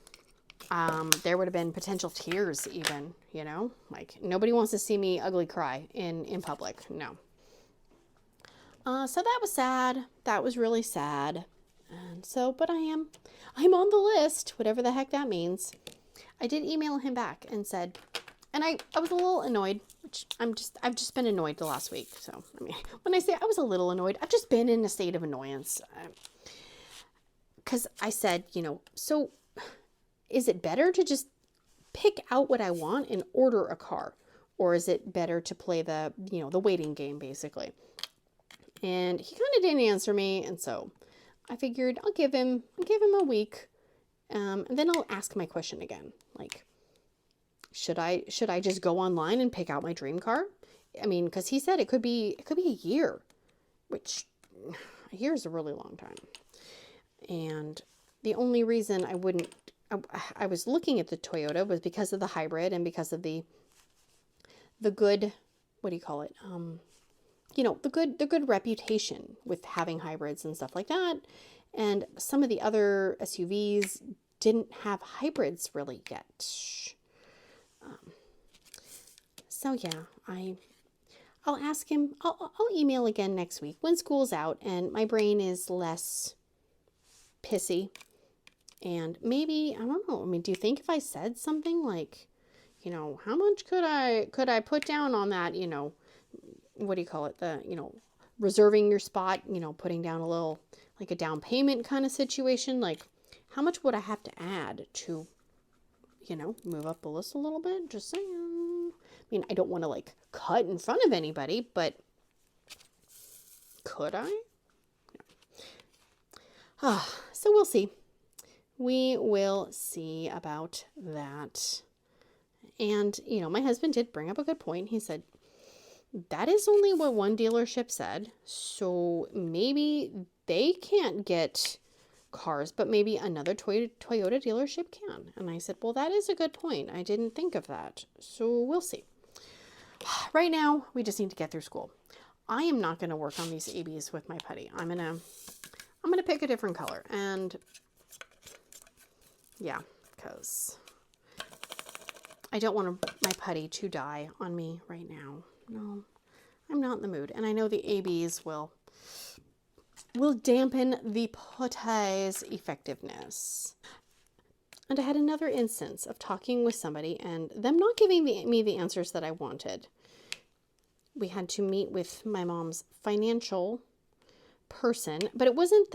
There would have been potential tears even, you know, like nobody wants to see me ugly cry in public. No. So that was sad. That was really sad. And so, but I'm on the list, whatever the heck that means. I did email him back and said, and I was a little annoyed, which I've just been annoyed the last week. So, I mean, when I say I was a little annoyed, I've just been in a state of annoyance. Because I said, you know, so is it better to just pick out what I want and order a car? Or is it better to play the waiting game, basically? And he kind of didn't answer me. And so I figured I'll give him a week. And then I'll ask my question again. Like, should I just go online and pick out my dream car? I mean, because he said it could be a year, which a year is a really long time. And the only reason I was looking at the Toyota was because of the hybrid and because of the good, what do you call it? The good reputation with having hybrids and stuff like that. And some of the other SUVs didn't have hybrids really yet. So yeah, I'll ask him. I'll email again next week when school's out and my brain is less pissy. And maybe, I don't know. I mean, do you think if I said something like, you know, how much could I put down on that, you know, what do you call it? The, you know, reserving your spot, you know, putting down a little, like a down payment kind of situation. Like, how much would I have to add to, you know, move up the list a little bit? Just saying. I mean, I don't want to like cut in front of anybody, but could I? Yeah. So we'll see. We will see about that. And, you know, my husband did bring up a good point. He said, that is only what one dealership said. So maybe they can't get cars, but maybe another Toyota dealership can. And I said, well, that is a good point. I didn't think of that. So we'll see. Right now, we just need to get through school. I am not going to work on these ABs with my putty. I'm going to pick a different color. And yeah, because I don't want my putty to die on me right now. No, I'm not in the mood. And I know the ABs will dampen the putty's effectiveness. And I had another instance of talking with somebody and them not giving me the answers that I wanted. We had to meet with my mom's financial person, but it wasn't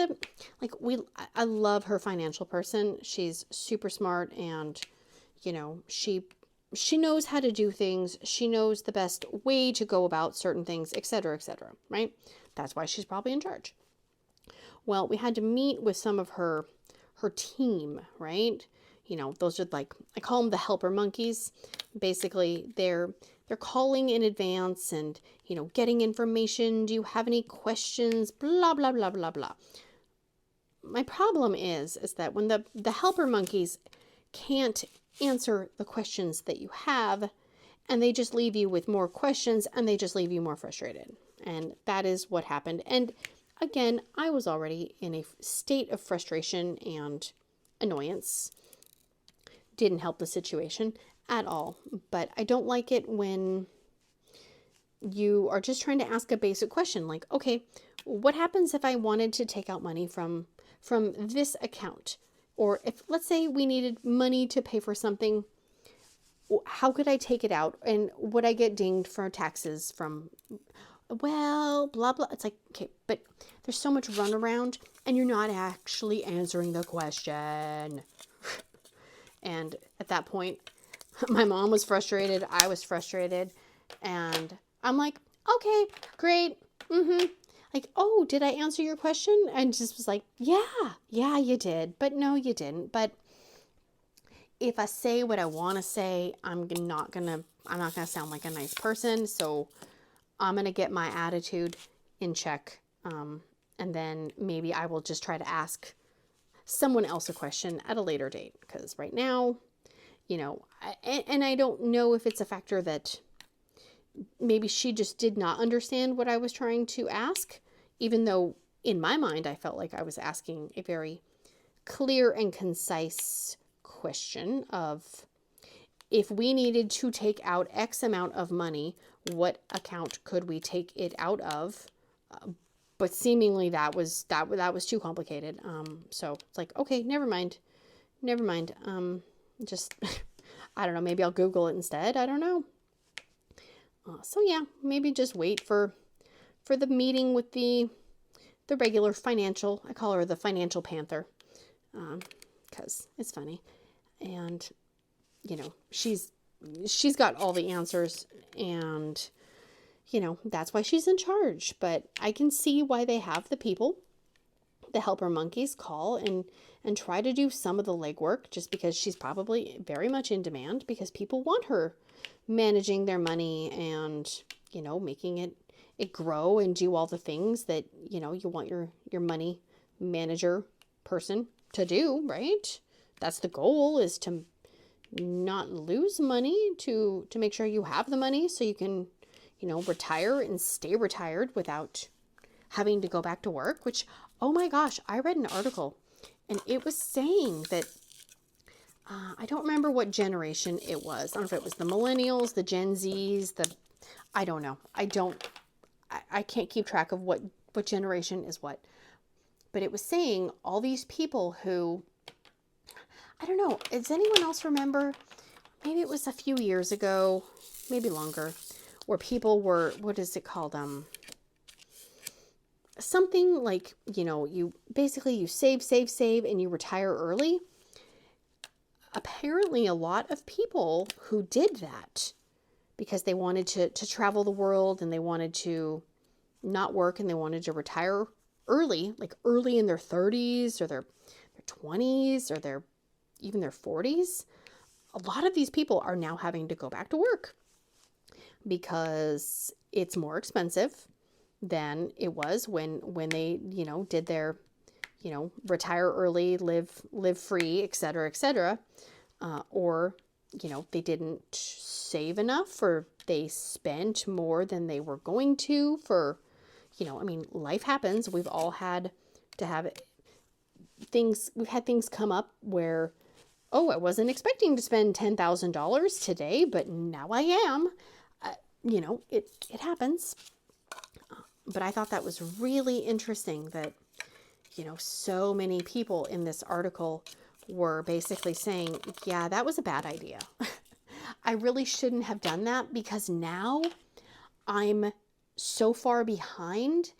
I love her financial person. She's super smart and, you know, she knows how to do things. She knows the best way to go about certain things, etc., right? That's why she's probably in charge. Well, we had to meet with some of her team, right? You know, those are like, I call them the helper monkeys. Basically, they're calling in advance and, you know, getting information. Do you have any questions? Blah, blah, blah, blah, blah. My problem is that when the helper monkeys can't answer the questions that you have, and they just leave you with more questions, and they just leave you more frustrated. And that is what happened. And again, I was already in a state of frustration and annoyance. Didn't help the situation at all. But I don't like it when you are just trying to ask a basic question like, okay, what happens if I wanted to take out money from this account? Or if, let's say we needed money to pay for something, how could I take it out? And would I get dinged for taxes from, well, blah, blah. It's like, okay, but there's so much runaround and you're not actually answering the question. And at that point, my mom was frustrated. I was frustrated. And I'm like, okay, great. Like, oh, did I answer your question? And just was like, yeah, you did. But no, you didn't. But if I say what I want to say, I'm not gonna sound like a nice person. So I'm gonna get my attitude in check. And then maybe I will just try to ask someone else a question at a later date. Because right now, you know, and I don't know if it's a factor that maybe she just did not understand what I was trying to ask, even though in my mind I felt like I was asking a very clear and concise question of, if we needed to take out X amount of money, what account could we take it out of? But seemingly that was too complicated. So it's like, okay, never mind. Just I don't know. Maybe I'll Google it instead. I don't know. So yeah, maybe just wait for the meeting with the regular financial. I call her the financial panther, because it's funny, and you know she's got all the answers, and you know that's why she's in charge. But I can see why they have the people, the helper monkeys, call and try to do some of the legwork, just because she's probably very much in demand, because people want her managing their money and, you know, making it grow and do all the things that, you know, you want your money manager person to do, right? That's the goal, is to not lose money, to make sure you have the money so you can, you know, retire and stay retired without having to go back to work. Which, oh my gosh, I read an article and it was saying that I don't remember what generation it was. I don't know if it was the millennials, the Gen Zs, I don't know. I can't keep track of what generation is what. But it was saying all these people who, I don't know, does anyone else remember? Maybe it was a few years ago, maybe longer, where people were, what is it called? Something like, you know, you save, and you retire early. Apparently a lot of people who did that because they wanted to travel the world and they wanted to not work and they wanted to retire early, like early in their 30s or their 20s or even their 40s. A lot of these people are now having to go back to work because it's more expensive than it was when they, you know, did their, you know, retire early, live free, etc., etc. Or, you know, they didn't save enough, or they spent more than they were going to for, you know, I mean, life happens. We've all had to have things. We've had things come up where, oh, I wasn't expecting to spend $10,000 today, but now I am. You know, it happens. But I thought that was really interesting that, you know, so many people in this article were basically saying, yeah, that was a bad idea. I really shouldn't have done that because now I'm so far behind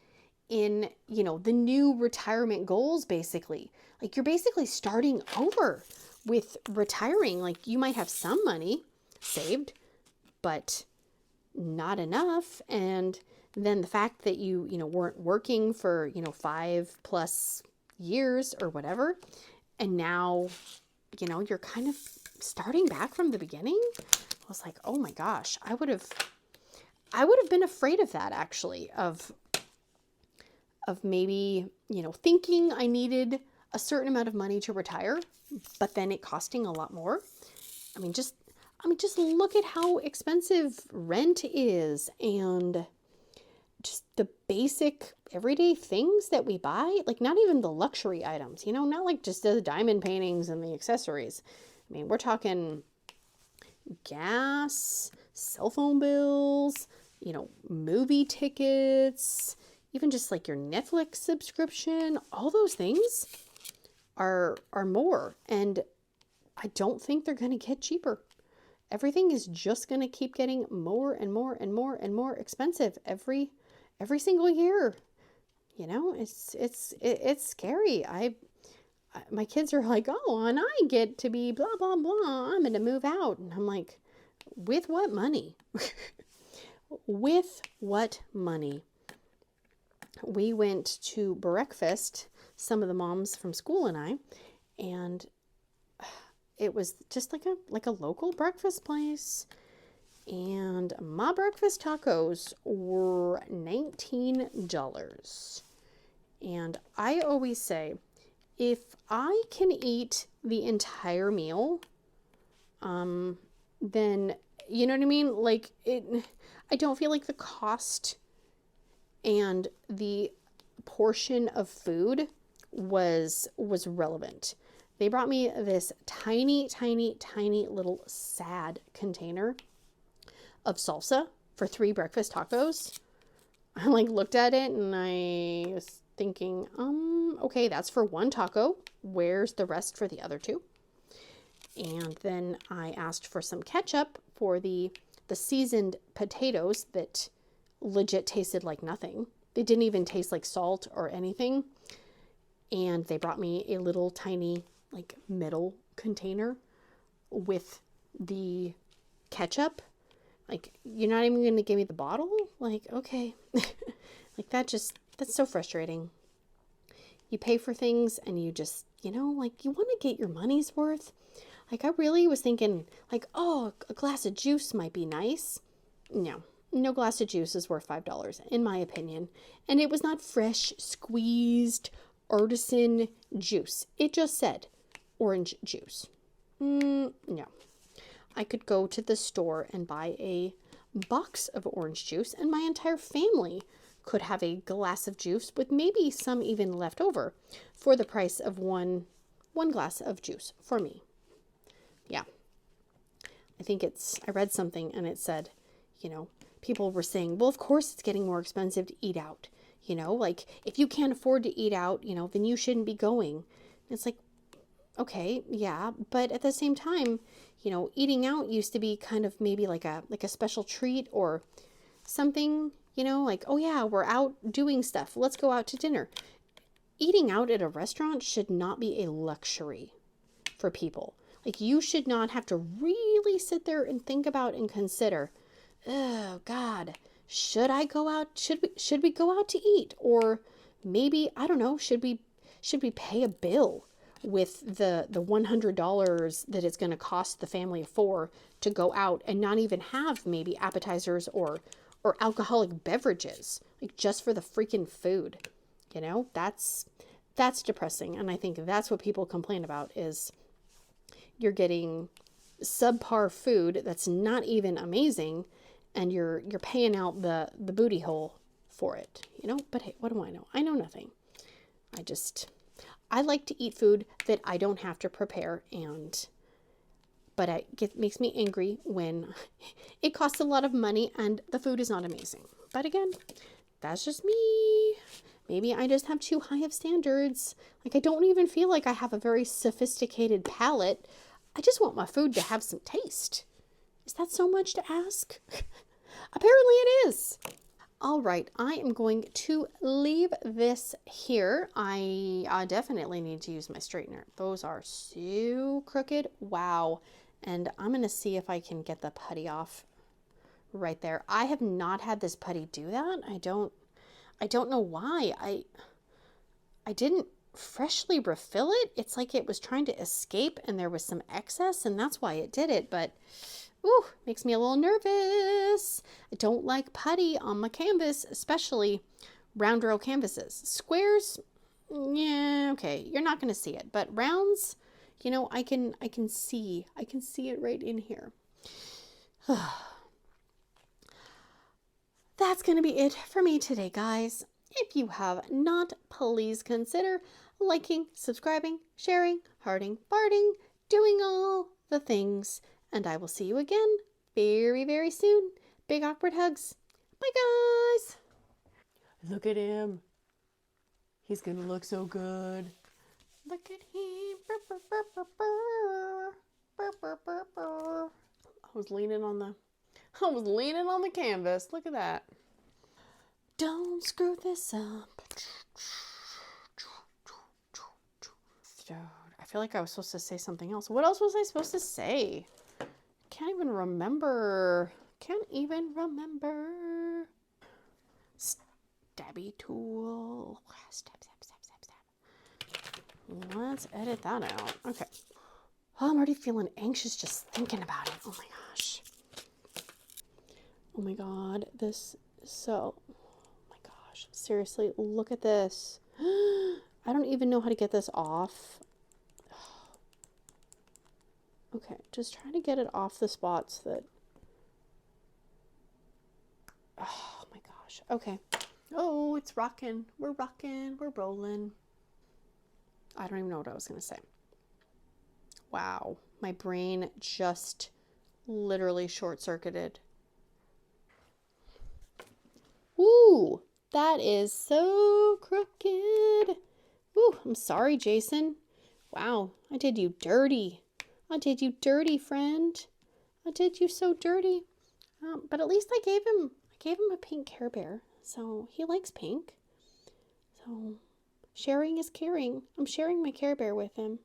in, you know, the new retirement goals, basically. Like, you're basically starting over with retiring. Like, you might have some money saved, but not enough. And then the fact that you know, weren't working for, you know, 5+ years or whatever, and now, you know, you're kind of starting back from the beginning. I was like, oh my gosh, I would have been afraid of that, actually, of maybe, you know, thinking I needed a certain amount of money to retire, but then it costing a lot more. I mean, just look at how expensive rent is, and just the basic everyday things that we buy, like not even the luxury items, you know, not like just the diamond paintings and the accessories. I mean, we're talking gas, cell phone bills, you know, movie tickets, even just like your Netflix subscription. All those things are more, and I don't think they're going to get cheaper. Everything is just going to keep getting more and more and more and more expensive every every single year. You know, it's scary. My kids are like, oh, and I get to be blah, blah, blah. I'm going to move out. And I'm like, with what money? With what money? We went to breakfast, some of the moms from school and I, and it was just like a local breakfast place. And my breakfast tacos were $19. And I always say, if I can eat the entire meal, then, you know what I mean? Like, I don't feel like the cost and the portion of food was relevant. They brought me this tiny, tiny, tiny little sad container of salsa for 3 breakfast tacos. I like looked at it and I was thinking, okay, that's for 1 taco. Where's the rest for the other 2? And then I asked for some ketchup for the seasoned potatoes that legit tasted like nothing. They didn't even taste like salt or anything. And they brought me a little tiny like metal container with the ketchup. Like, you're not even going to give me the bottle? Like, okay. Like, that's so frustrating. You pay for things and you just, you know, like, you want to get your money's worth. Like, I really was thinking, like, oh, a glass of juice might be nice. No glass of juice is worth $5, in my opinion. And it was not fresh, squeezed, artisan juice. It just said orange juice. No. I could go to the store and buy a box of orange juice and my entire family could have a glass of juice with maybe some even left over for the price of one glass of juice for me. Yeah. I read something and it said, you know, people were saying, well, of course it's getting more expensive to eat out. You know, like if you can't afford to eat out, you know, then you shouldn't be going. And it's like, okay, yeah, but at the same time, you know, eating out used to be kind of maybe like a special treat or something, you know, like, oh yeah, we're out doing stuff. Let's go out to dinner. Eating out at a restaurant should not be a luxury for people. Like, you should not have to really sit there and think about and consider, oh God, should I go out? Should we go out to eat? Or maybe, I don't know, should we pay a bill with the $100 that it's going to cost the family of 4 to go out and not even have maybe appetizers or alcoholic beverages, like just for the freaking food? You know, that's depressing. And I think that's what people complain about is you're getting subpar food that's not even amazing and you're paying out the booty hole for it, you know? But hey, what do I know? I know nothing. I like to eat food that I don't have to prepare, but it makes me angry when it costs a lot of money and the food is not amazing. But again, that's just me. Maybe I just have too high of standards. Like, I don't even feel like I have a very sophisticated palate. I just want my food to have some taste. Is that so much to ask? Apparently it is. All right, I am going to leave this here. I definitely need to use my straightener. Those are so crooked. Wow. And I'm going to see if I can get the putty off right there. I have not had this putty do that. I don't know why. I didn't freshly refill it. It's like it was trying to escape and there was some excess and that's why it did it. But ooh, makes me a little nervous. I don't like putty on my canvas, especially round row canvases. Squares, yeah, okay, you're not going to see it. But rounds, you know, I can see it right in here. That's going to be it for me today, guys. If you have not, please consider liking, subscribing, sharing, hearting, farting, doing all the things. And I will see you again very, very soon. Big awkward hugs. Bye, guys. Look at him. He's going to look so good. Look at him. I was leaning on the canvas. Look at that. Don't screw this up. Dude, I feel like I was supposed to say something else. What else was I supposed to say? Can't even remember. Can't even remember. Stabby tool. Stab, stab, stab, stab, stab. Let's edit that out. Okay. Oh, I'm already feeling anxious just thinking about it. Oh my gosh. Oh my god. This is so... Oh my gosh. Seriously, look at this. I don't even know how to get this off. Okay, just trying to get it off the spots that... Oh my gosh. Okay. Oh, it's rocking. We're rocking. We're rolling. I don't even know what I was going to say. Wow. My brain just literally short-circuited. Ooh, that is so crooked. Ooh, I'm sorry, Jason. Wow, I did you dirty. I did you dirty, friend. I did you so dirty. But at least I gave him a pink Care Bear, so he likes pink. So sharing is caring. I'm sharing my Care Bear with him.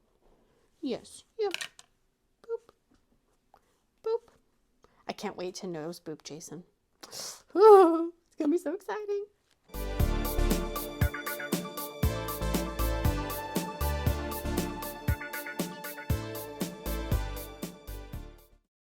Yes. Yep. Boop. Boop. I can't wait to nose boop Jason. Oh, it's gonna be so exciting.